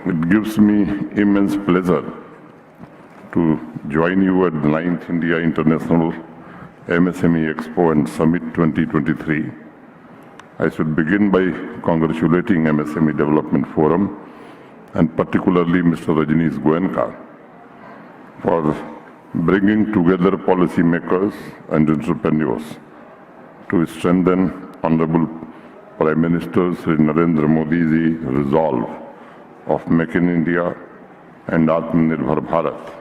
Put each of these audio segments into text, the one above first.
It gives me immense pleasure to join you at the 9th India International MSME Expo and Summit 2023. I should begin by congratulating MSME Development Forum and particularly Mr. Rajneesh Goenka for bringing together policymakers and entrepreneurs to strengthen Honorable Prime Minister Shri Narendra Modi's resolve of Make in India and Atmanirbhar Bharat,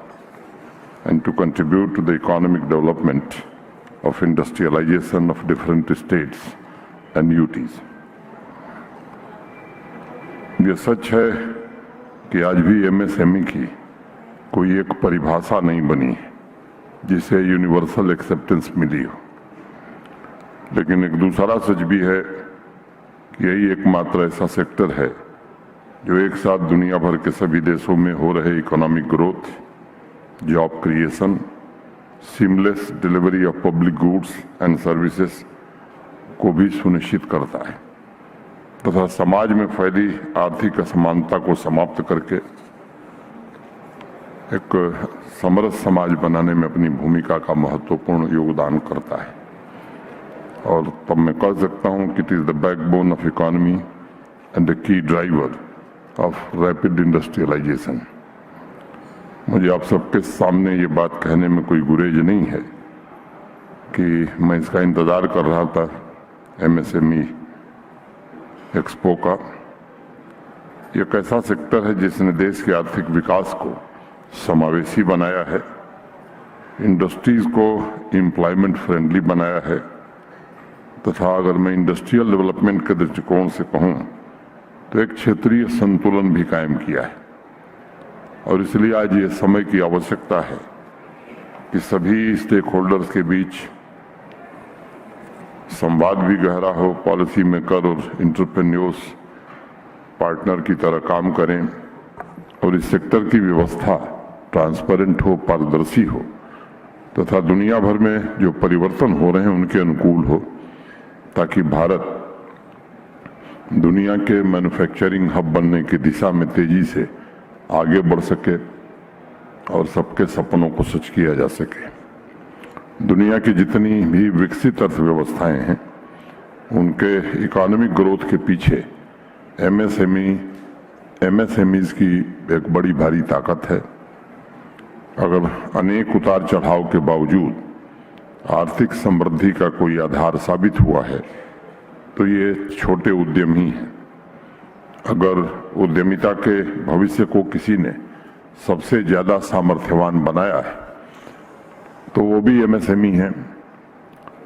and to contribute to the economic development of industrialization of different states and UTs. ये सच है कि आज भी MSME की कोई एक परिभाषा नहीं बनी जिसे यूनिवर्सल एक्सेप्टेंस मिली हो, लेकिन एक दूसरा सच भी है कि यही एकमात्र ऐसा सेक्टर है जो एक साथ दुनिया भर के सभी देशों में हो रहे economic growth, job creation, seamless delivery of public goods and services को भी सुनिश्चित करता है तथा समाज में फैली आर्थिक असमानता को समाप्त करके एक समरस समाज बनाने में अपनी भूमिका का महत्वपूर्ण योगदान करता है। और तब मैं कह सकता हूं कि it is the backbone of economy and the key driver of rapid industrialisation. मुझे आप सबके सामने ये बात कहने में कोई गुरेज नहीं है कि मैं इसका इंतज़ार कर रहा था MSME एक्सपो का। एक ऐसा सेक्टर है जिसने देश के आर्थिक विकास को समावेशी बनाया है, इंडस्ट्रीज को एम्प्लॉयमेंट फ्रेंडली बनाया है तथा अगर मैं इंडस्ट्रियल डेवलपमेंट के दृष्टिकोण से कहूँ तो एक क्षेत्रीय संतुलन भी कायम किया है। और इसलिए आज ये समय की आवश्यकता है कि सभी स्टेक होल्डर्स के बीच संवाद भी गहरा हो, पॉलिसी मेकर और एंटरप्रेन्योर्स पार्टनर की तरह काम करें और इस सेक्टर की व्यवस्था ट्रांसपेरेंट हो, पारदर्शी हो तथा दुनिया भर में जो परिवर्तन हो रहे हैं उनके अनुकूल हो, ताकि भारत दुनिया के मैन्युफैक्चरिंग हब बनने की दिशा में तेजी से आगे बढ़ सके और सबके सपनों को सच किया जा सके। दुनिया की जितनी भी विकसित अर्थव्यवस्थाएं हैं उनके इकोनॉमिक ग्रोथ के पीछे MSMEs की एक बड़ी भारी ताकत है। अगर अनेक उतार चढ़ाव के बावजूद आर्थिक समृद्धि का कोई आधार साबित हुआ है तो ये छोटे उद्यम ही हैं। अगर उद्यमिता के भविष्य को किसी ने सबसे ज्यादा सामर्थ्यवान बनाया है तो वो भी MSME है।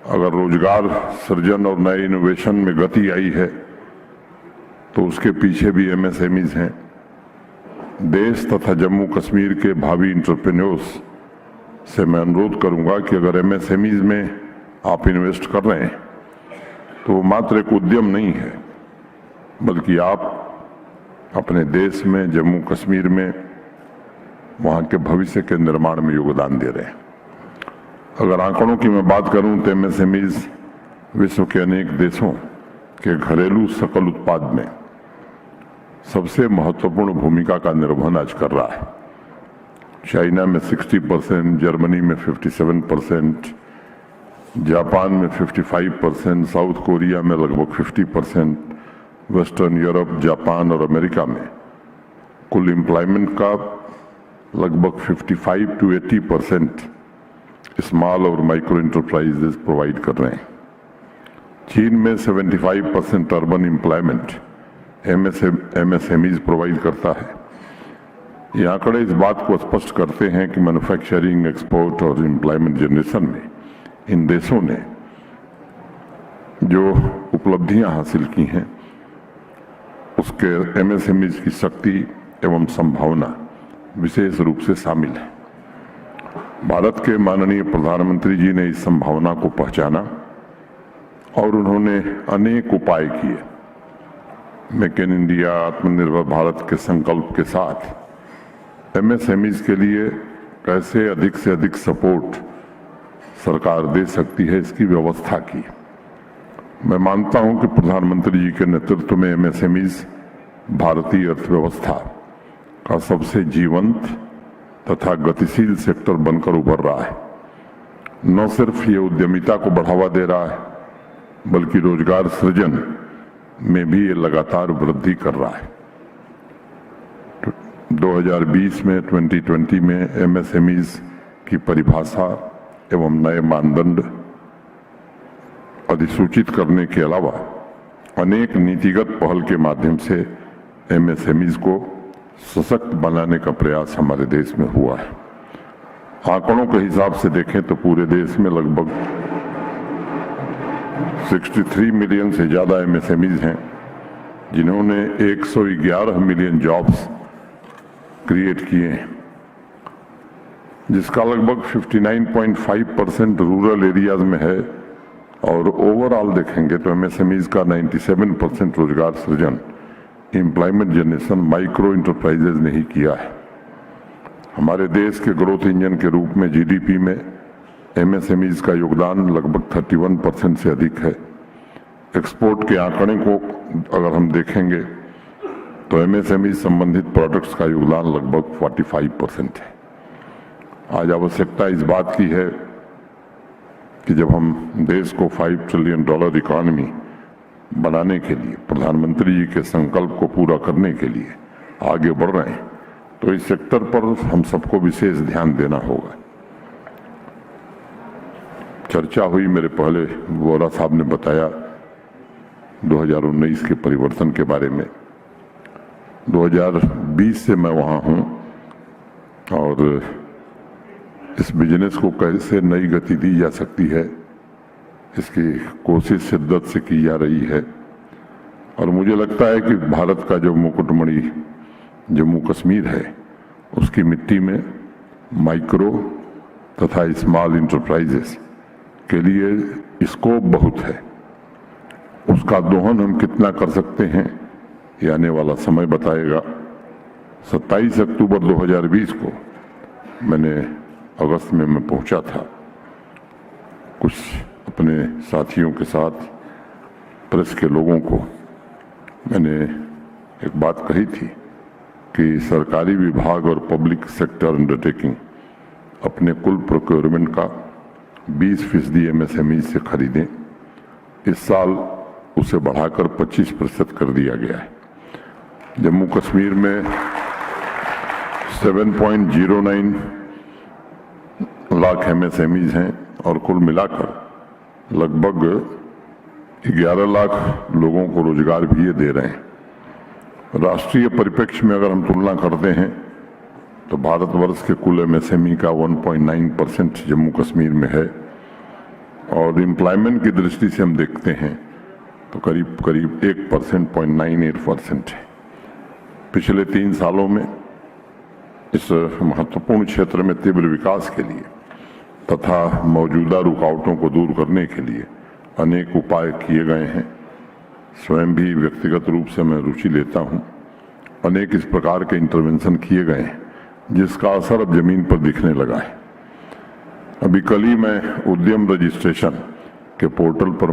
अगर रोजगार सृजन और नए इनोवेशन में गति आई है तो उसके पीछे भी MSMEs हैं। देश तथा जम्मू कश्मीर के भावी एंटरप्रेन्योर्स से मैं अनुरोध करूंगा कि अगर MSMEs में आप इन्वेस्ट कर रहे हैं तो वो मात्र एक उद्यम नहीं है, बल्कि आप अपने देश में, जम्मू कश्मीर में वहाँ के भविष्य के निर्माण में योगदान दे रहे हैं। अगर आंकड़ों की मैं बात करूं तो MSMEs विश्व के अनेक देशों के घरेलू सकल उत्पाद में सबसे महत्वपूर्ण भूमिका का निर्वहन आज कर रहा है। चाइना में 60%, जर्मनी में 57%, जापान में 55%, साउथ कोरिया में लगभग 50%, वेस्टर्न यूरोप, जापान और अमेरिका में कुल एम्प्लॉयमेंट का लगभग 55 to 80% स्मॉल और माइक्रो एंटरप्राइजेस प्रोवाइड कर रहे हैं। चीन में 75% अर्बन एम्प्लॉयमेंट MSMEs प्रोवाइड करता है। ये आंकड़े इस बात को स्पष्ट करते हैं कि मैन्युफैक्चरिंग, एक्सपोर्ट और एम्प्लॉयमेंट जनरेशन में इन देशों ने जो उपलब्धियां हासिल की हैं उसके MSMEs की शक्ति एवं संभावना विशेष रूप से शामिल है। भारत के माननीय प्रधानमंत्री जी ने इस संभावना को पहचाना और उन्होंने अनेक उपाय किए। मेक इन इंडिया, आत्मनिर्भर भारत के संकल्प के साथ MSMEs के लिए कैसे अधिक से अधिक सपोर्ट सरकार दे सकती है, इसकी व्यवस्था की। मैं मानता हूं कि प्रधानमंत्री जी के नेतृत्व में MSMEs भारतीय अर्थव्यवस्था का सबसे जीवंत तथा गतिशील सेक्टर बनकर उभर रहा है। न सिर्फ ये उद्यमिता को बढ़ावा दे रहा है, बल्कि रोजगार सृजन में भी ये लगातार वृद्धि कर रहा है। 2020 में 2020 में एमएसएमईज की परिभाषा एवं नए मानदंड अधिसूचित करने के अलावा अनेक नीतिगत पहल के माध्यम से एमएसएमईज को सशक्त बनाने का प्रयास हमारे देश में हुआ है। आंकड़ों के हिसाब से देखें तो पूरे देश में लगभग 63 मिलियन से ज्यादा एमएसएमईज हैं, जिन्होंने 111 मिलियन जॉब्स क्रिएट किए हैं, जिसका लगभग 59.5% रूरल एरियाज में है। और ओवरऑल देखेंगे तो एमएसएमईज का 97% रोजगार सृजन एम्प्लॉयमेंट जनरेशन माइक्रो इंटरप्राइजेज ने ही किया है। हमारे देश के ग्रोथ इंजन के रूप में जीडीपी में एमएसएमईज का योगदान लगभग 31% से अधिक है। एक्सपोर्ट के आंकड़े को अगर हम देखेंगे तो एमएसएमई संबंधित प्रोडक्ट्स का योगदान लगभग 45% है। आज आवश्यकता इस बात की है कि जब हम देश को $5 ट्रिलियन इकोनॉमी बनाने के लिए, प्रधानमंत्री जी के संकल्प को पूरा करने के लिए आगे बढ़ रहे हैं, तो इस सेक्टर पर हम सबको विशेष ध्यान देना होगा। चर्चा हुई, मेरे पहले वोरा साहब ने बताया 2019 के परिवर्तन के बारे में। 2020 से मैं वहाँ हूँ और इस बिजनेस को कैसे नई गति दी जा सकती है, इसकी कोशिश शिद्दत से की जा रही है। और मुझे लगता है कि भारत का जो मुकुटमणि जम्मू कश्मीर है, उसकी मिट्टी में माइक्रो तथा स्मॉल इंटरप्राइजेस के लिए स्कोप बहुत है। उसका दोहन हम कितना कर सकते हैं, ये आने वाला समय बताएगा। 27 अक्टूबर 2020 को मैंने अगस्त में मैं पहुंचा था, कुछ अपने साथियों के साथ, प्रेस के लोगों को मैंने एक बात कही थी कि सरकारी विभाग और पब्लिक सेक्टर अंडरटेकिंग अपने कुल प्रोक्योरमेंट का 20% एमएसएमई से खरीदें। इस साल उसे बढ़ाकर 25% कर दिया गया है। जम्मू कश्मीर में 7.09 लाख एमएसएमईज हैं और कुल मिलाकर लगभग 11 लाख लोगों को रोजगार भी ये दे रहे हैं। राष्ट्रीय परिप्रेक्ष्य में अगर हम तुलना करते हैं तो भारतवर्ष के कुल एमएसएमई का 1.9% जम्मू कश्मीर में है। और एम्प्लॉयमेंट की दृष्टि से हम देखते हैं तो करीब 1% 0.98% है। पिछले 3 सालों में इस महत्वपूर्ण क्षेत्र में तीव्र विकास के लिए तथा मौजूदा रुकावटों को दूर करने के लिए अनेक उपाय किए गए हैं। स्वयं भी व्यक्तिगत रूप से मैं रुचि लेता हूं। अनेक इस प्रकार के इंटरवेंशन किए गए हैं जिसका असर अब जमीन पर दिखने लगा है। अभी कल ही मैं उद्यम रजिस्ट्रेशन के पोर्टल पर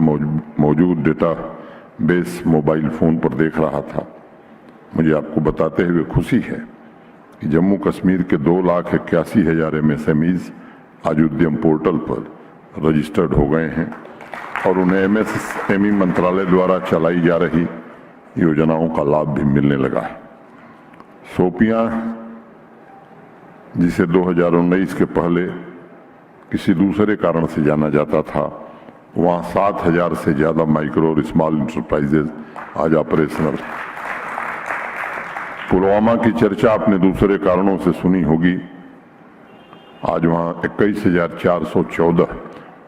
मौजूद डेटा बेस मोबाइल फोन पर देख रहा था। मुझे आपको बताते हुए खुशी है कि जम्मू कश्मीर के 2,81,000 एमएसएमईज आज उद्यम पोर्टल पर रजिस्टर्ड हो गए हैं और उन्हें एमएसएमई मंत्रालय द्वारा चलाई जा रही योजनाओं का लाभ भी मिलने लगा है। शोपियां, जिसे 2019 के पहले किसी दूसरे कारण से जाना जाता था, वहाँ 7,000 से ज्यादा माइक्रो और स्मॉल इंटरप्राइजेज आज ऑपरेशनल। पुलवामा की चर्चा आपने दूसरे कारणों से सुनी होगी। आज वहाँ 21,414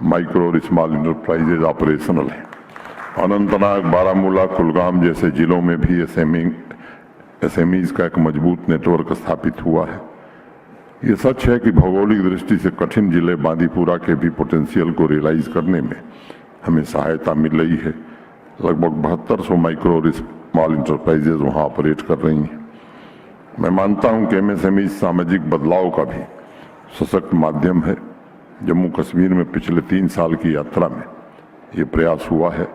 माइक्रो और स्मॉल इंटरप्राइजेज ऑपरेशनल है। अनंतनाग, बारामूला, कुलगाम जैसे जिलों में भी एसएमईज का एक मजबूत नेटवर्क स्थापित हुआ है। ये सच है कि भौगोलिक दृष्टि से कठिन जिले बांदीपुरा के भी पोटेंशियल को रियलाइज करने में हमें सहायता मिल रही है। लगभग 7200 माइक्रो और स्मॉल इंटरप्राइजेज वहाँ ऑपरेट कर रही हैं। मैं मानता हूँ कि एमएसएमई सामाजिक बदलाव का भी सशक्त माध्यम है। जम्मू कश्मीर में पिछले 3 साल की यात्रा में ये प्रयास हुआ है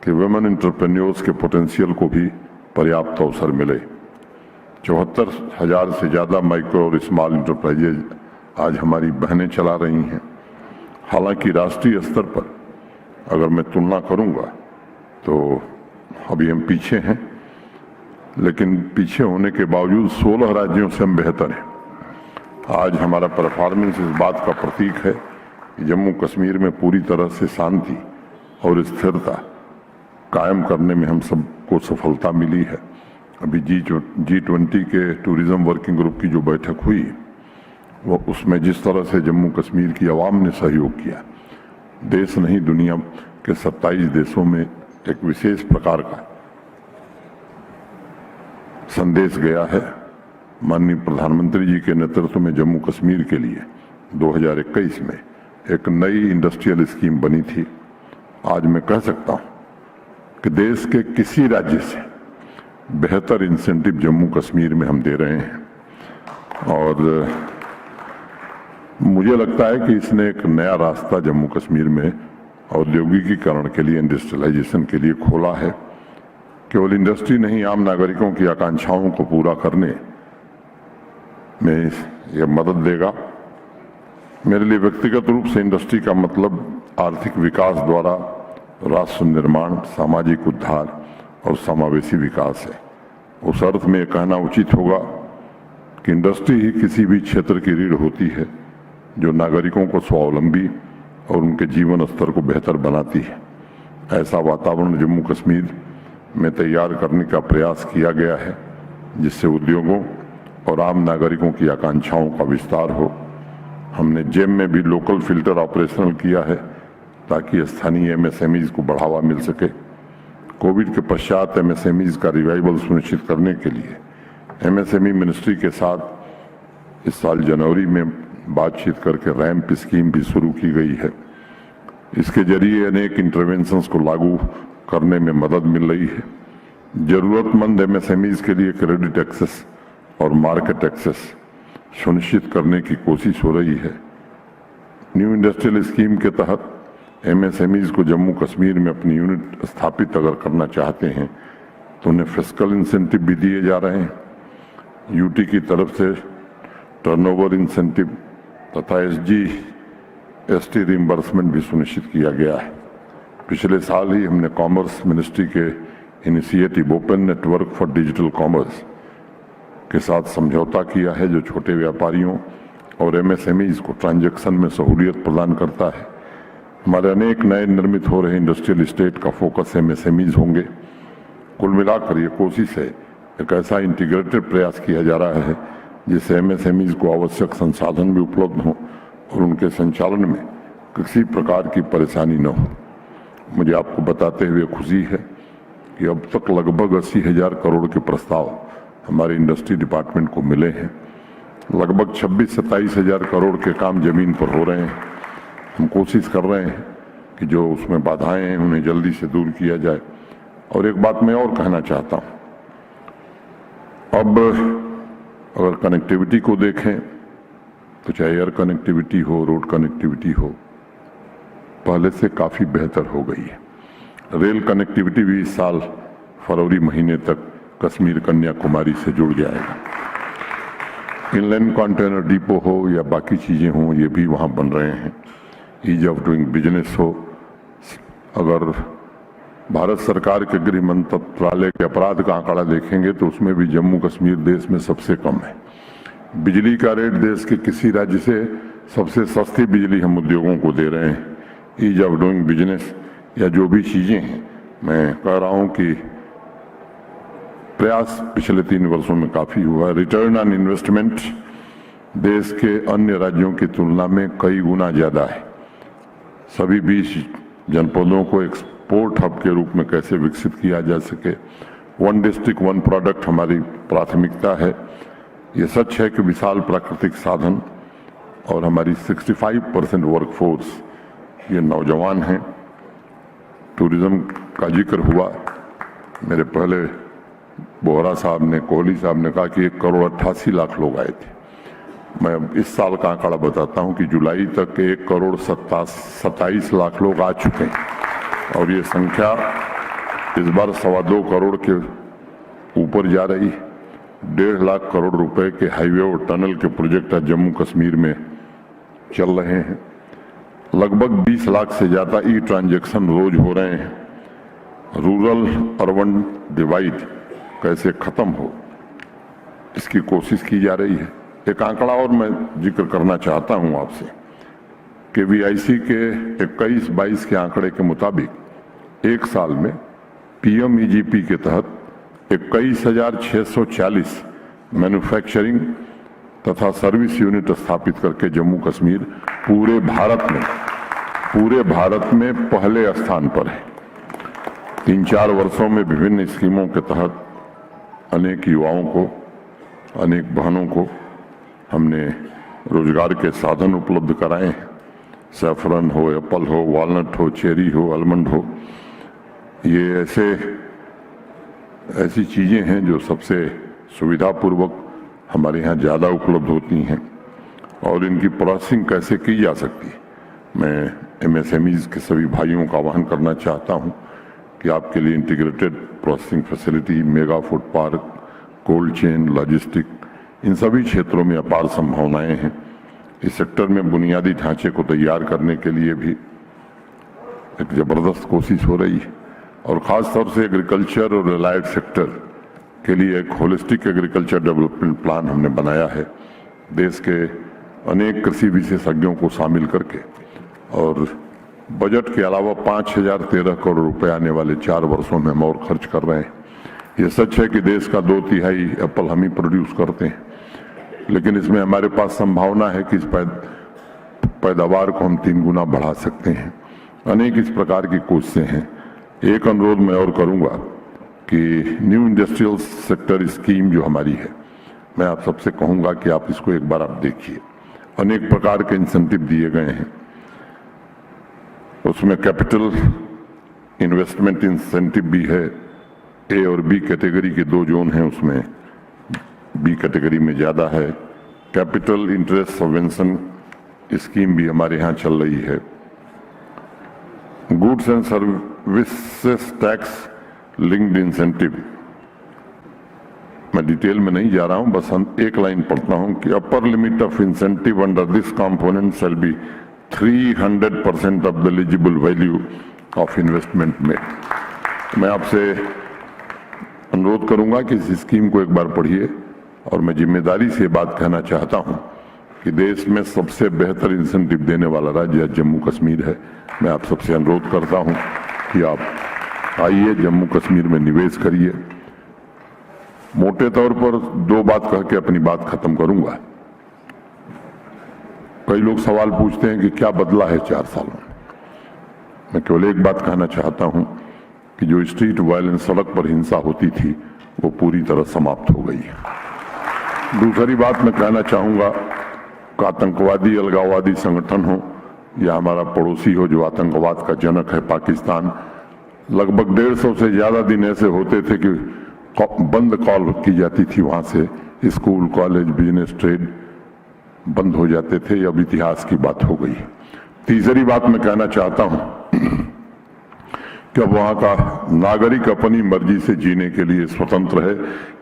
कि वुमेन एंटरप्रेन्योर्स के पोटेंशियल को भी पर्याप्त अवसर मिले। 74,000 से ज़्यादा माइक्रो और स्मॉल इंटरप्राइजेज आज हमारी बहनें चला रही हैं। हालांकि राष्ट्रीय स्तर पर अगर मैं तुलना करूंगा तो अभी हम पीछे हैं, लेकिन पीछे होने के बावजूद 16 राज्यों से हम बेहतर हैं। आज हमारा परफॉर्मेंस इस बात का प्रतीक है कि जम्मू कश्मीर में पूरी तरह से शांति और स्थिरता कायम करने में हम सबको सफलता मिली है। अभी G20 के टूरिज्म वर्किंग ग्रुप की जो बैठक हुई, वो उसमें जिस तरह से जम्मू कश्मीर की आवाम ने सहयोग किया, देश नहीं दुनिया के 27 देशों में एक विशेष प्रकार का संदेश गया है। माननीय प्रधानमंत्री जी के नेतृत्व में जम्मू कश्मीर के लिए 2021 में एक नई इंडस्ट्रियल स्कीम बनी थी। आज मैं कह सकता हूं कि देश के किसी राज्य से बेहतर इंसेंटिव जम्मू कश्मीर में हम दे रहे हैं और मुझे लगता है कि इसने एक नया रास्ता जम्मू कश्मीर में औद्योगिकीकरण के लिए, इंडस्ट्रियलाइजेशन के लिए खोला है। केवल इंडस्ट्री नहीं, आम नागरिकों की आकांक्षाओं को पूरा करने में यह मदद देगा। मेरे लिए व्यक्तिगत रूप से इंडस्ट्री का मतलब आर्थिक विकास द्वारा राष्ट्र निर्माण, सामाजिक उद्धार और समावेशी विकास है। उस अर्थ में कहना उचित होगा कि इंडस्ट्री ही किसी भी क्षेत्र की रीढ़ होती है जो नागरिकों को स्वावलंबी और उनके जीवन स्तर को बेहतर बनाती है। ऐसा वातावरण जम्मू कश्मीर में तैयार करने का प्रयास किया गया है जिससे उद्योगों और आम नागरिकों की आकांक्षाओं का विस्तार हो। हमने जेम में भी लोकल फिल्टर ऑपरेशनल किया है ताकि स्थानीय एमएसएमईज को बढ़ावा मिल सके। कोविड के पश्चात एमएसएमईज का रिवाइवल सुनिश्चित करने के लिए एमएसएमई मिनिस्ट्री के साथ इस साल जनवरी में बातचीत करके रैंप स्कीम भी शुरू की गई है। इसके जरिए अनेक इंटरवेंशंस को लागू करने में मदद मिल रही है। जरूरतमंद एमएसएमईज के लिए क्रेडिट एक्सेस और मार्केट एक्सेस सुनिश्चित करने की कोशिश हो रही है। न्यू इंडस्ट्रियल स्कीम के तहत एमएसएमईज को जम्मू कश्मीर में अपनी यूनिट स्थापित अगर करना चाहते हैं तो उन्हें फिस्कल इंसेंटिव भी दिए जा रहे हैं। यूटी की तरफ से टर्नओवर इंसेंटिव तथा SGST रिइंबर्समेंट भी सुनिश्चित किया गया है। पिछले साल ही हमने कॉमर्स मिनिस्ट्री के initiative open network for digital commerce के साथ समझौता किया है जो छोटे व्यापारियों और एमएसएमईज को ट्रांजैक्शन में सहूलियत प्रदान करता है। हमारे अनेक नए निर्मित हो रहे इंडस्ट्रियल एस्टेट का फोकस एमएसएमईज होंगे। कुल मिलाकर ये कोशिश है, एक ऐसा इंटीग्रेटेड प्रयास किया जा रहा है जिससे एमएसएमईज को आवश्यक संसाधन भी उपलब्ध हों और उनके संचालन में किसी प्रकार की परेशानी न हो। मुझे आपको बताते हुए खुशी है कि अब तक लगभग 80,000 करोड़ के प्रस्ताव हमारे इंडस्ट्री डिपार्टमेंट को मिले हैं। लगभग 26-27 हजार करोड़ के काम जमीन पर हो रहे हैं। हम कोशिश कर रहे हैं कि जो उसमें बाधाएं हैं उन्हें जल्दी से दूर किया जाए। और एक बात मैं और कहना चाहता हूं, अब अगर कनेक्टिविटी को देखें तो चाहे एयर कनेक्टिविटी हो, रोड कनेक्टिविटी हो, पहले से काफ़ी बेहतर हो गई है। रेल कनेक्टिविटी भी इस साल फरवरी महीने तक कश्मीर कन्याकुमारी से जुड़ जाएगा। इनलैंड कंटेनर डिपो हो या बाकी चीज़ें हों, ये भी वहाँ बन रहे हैं। ईज ऑफ डूइंग बिजनेस हो, अगर भारत सरकार के गृह मंत्रालय के अपराध का आंकड़ा देखेंगे तो उसमें भी जम्मू कश्मीर देश में सबसे कम है। बिजली का रेट देश के किसी राज्य से सबसे सस्ती बिजली हम उद्योगों को दे रहे हैं। ईज ऑफ डूइंग बिजनेस या जो भी चीज़ें हैं, मैं कह रहा हूँ कि प्रयास पिछले 3 वर्षों में काफ़ी हुआ है। रिटर्न ऑन इन्वेस्टमेंट देश के अन्य राज्यों की तुलना में कई गुना ज़्यादा है। सभी 20 जनपदों को एक्सपोर्ट हब के रूप में कैसे विकसित किया जा सके, 1 डिस्ट्रिक्ट 1 प्रोडक्ट हमारी प्राथमिकता है। ये सच है कि विशाल प्राकृतिक साधन और हमारी 65% वर्कफोर्स ये नौजवान हैं। टूरिज्म का जिक्र हुआ, मेरे पहले बोहरा साहब ने, कोहली साहब ने कहा कि 1,88,00,000 लोग आए थे। मैं इस साल का आंकड़ा बताता हूं कि जुलाई तक 1,27,00,000 लोग आ चुके हैं और ये संख्या इस बार 2.25 करोड़ के ऊपर जा रही है। 1.5 लाख करोड़ रुपए के हाईवे और टनल के प्रोजेक्ट आज जम्मू कश्मीर में चल रहे हैं। लगभग 20 लाख से ज्यादा ई ट्रांजैक्शन रोज हो रहे हैं। रूरल अर्बन डिवाइड कैसे खत्म हो, इसकी कोशिश की जा रही है। एक आंकड़ा और मैं जिक्र करना चाहता हूं आपसे कि VIC के 21-22 के आंकड़े के मुताबिक एक साल में PMEGP के तहत 21,640 मैन्युफैक्चरिंग तथा सर्विस यूनिट स्थापित करके जम्मू कश्मीर पूरे भारत में पहले स्थान पर है। 3-4 वर्षों में विभिन्न स्कीमों के तहत अनेक युवाओं को, अनेक बहनों को हमने रोजगार के साधन उपलब्ध कराए हैं। सैफरन हो, एप्पल हो, वॉलनट हो, चेरी हो, आलमंड हो, ये ऐसी चीजें हैं जो सबसे सुविधापूर्वक हमारे यहाँ ज़्यादा उपलब्ध होती हैं और इनकी प्रोसेसिंग कैसे की जा सकती है। मैं MSMEs के सभी भाइयों का आह्वान करना चाहता हूँ कि आपके लिए integrated processing facility, mega food park, cold chain, logistic, इन सभी क्षेत्रों में अपार संभावनाएं हैं। इस सेक्टर में बुनियादी ढांचे को तैयार करने के लिए भी एक जबरदस्त कोशिश हो रही है और ख़ास तौर से एग्रीकल्चर और रिलायड सेक्टर के लिए एक होलिस्टिक एग्रीकल्चर डेवलपमेंट प्लान हमने बनाया है। देश के अनेक कृषि विशेषज्ञों को शामिल करके और बजट के अलावा 5,013 करोड़ रुपए आने वाले 4 वर्षों में हम और खर्च कर रहे हैं। ये सच है कि देश का 2/3 एप्पल हम ही प्रोड्यूस करते हैं, लेकिन इसमें हमारे पास संभावना है कि इस पैदावार को हम 3 गुना बढ़ा सकते हैं। अनेक इस प्रकार की कोशिशें हैं। एक अनुरोध मैं और करूंगा कि न्यू इंडस्ट्रियल सेक्टर स्कीम जो हमारी है, मैं आप सबसे कहूंगा कि आप इसको एक बार आप देखिए। अनेक प्रकार के इंसेंटिव दिए गए हैं। उसमें कैपिटल इन्वेस्टमेंट इंसेंटिव भी है। A और B कैटेगरी के 2 जोन हैं, उसमें B कैटेगरी में ज़्यादा है। कैपिटल इंटरेस्ट सबवेंशन स्कीम भी हमारे यहाँ चल रही है। Goods and services tax linked incentive, मैं डिटेल में नहीं जा रहा हूं, बस हम एक लाइन पढ़ता हूं कि upper limit of incentive under this component shall be 300% of the eligible value of investment made. मैं आपसे अनुरोध करूंगा कि इस स्कीम को एक बार पढ़िए और मैं जिम्मेदारी से बात कहना चाहता हूं कि देश में सबसे बेहतर इंसेंटिव देने वाला राज्य जम्मू कश्मीर है। मैं आप सबसे अनुरोध करता हूं कि आप आइए, जम्मू कश्मीर में निवेश करिए। मोटे तौर पर 2 बात कह के अपनी बात खत्म करूंगा। कई लोग सवाल पूछते हैं कि क्या बदला है 4 साल में। मैं केवल एक बात कहना चाहता हूं कि जो स्ट्रीट वायलेंस, सड़क पर हिंसा होती थी, वो पूरी तरह समाप्त हो गई है। दूसरी बात मैं कहना चाहूंगा कि आतंकवादी, अलगाववादी संगठन हो या हमारा पड़ोसी हो जो आतंकवाद का जनक है पाकिस्तान, लगभग 150 से ज्यादा दिन ऐसे होते थे कि बंद कॉल की जाती थी, वहां से स्कूल, कॉलेज, बिजनेस, ट्रेड बंद हो जाते थे। अब इतिहास की बात हो गई। तीसरी बात मैं कहना चाहता हूं कि अब वहां का नागरिक अपनी मर्जी से जीने के लिए स्वतंत्र है।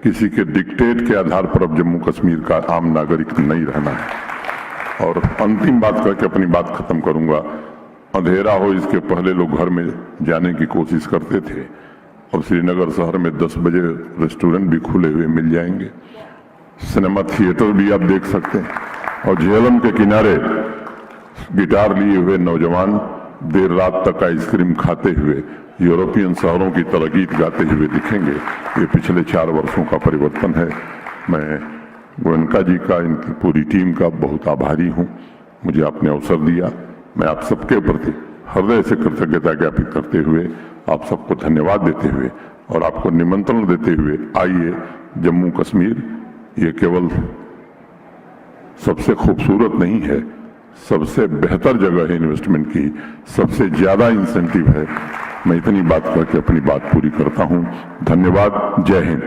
किसी के डिक्टेट के आधार पर अब जम्मू कश्मीर का आम नागरिक नहीं रहना है। और अंतिम बात करके अपनी बात खत्म करूंगा। अंधेरा हो इसके पहले लोग घर में जाने की कोशिश करते थे। अब श्रीनगर शहर में 10 बजे रेस्टोरेंट भी खुले हुए मिल जाएंगे, सिनेमा थिएटर भी आप देख सकते हैं और झेलम के किनारे गिटार लिए हुए नौजवान देर रात तक आइसक्रीम खाते हुए यूरोपियन शहरों की तरह गीत गाते हुए दिखेंगे। ये पिछले 4 वर्षों का परिवर्तन है। मैं गोयनका जी का, इनकी पूरी टीम का बहुत आभारी हूँ। मुझे आपने अवसर दिया। मैं आप सबके प्रति हृदय से कृतज्ञता ज्ञापित करते हुए, आप सबको धन्यवाद देते हुए और आपको निमंत्रण देते हुए, आइए जम्मू कश्मीर ये केवल सबसे खूबसूरत नहीं है, सबसे बेहतर जगह है इन्वेस्टमेंट की, सबसे ज्यादा इंसेंटिव है। मैं इतनी बात करके अपनी बात पूरी करता हूं। धन्यवाद। जय हिंद।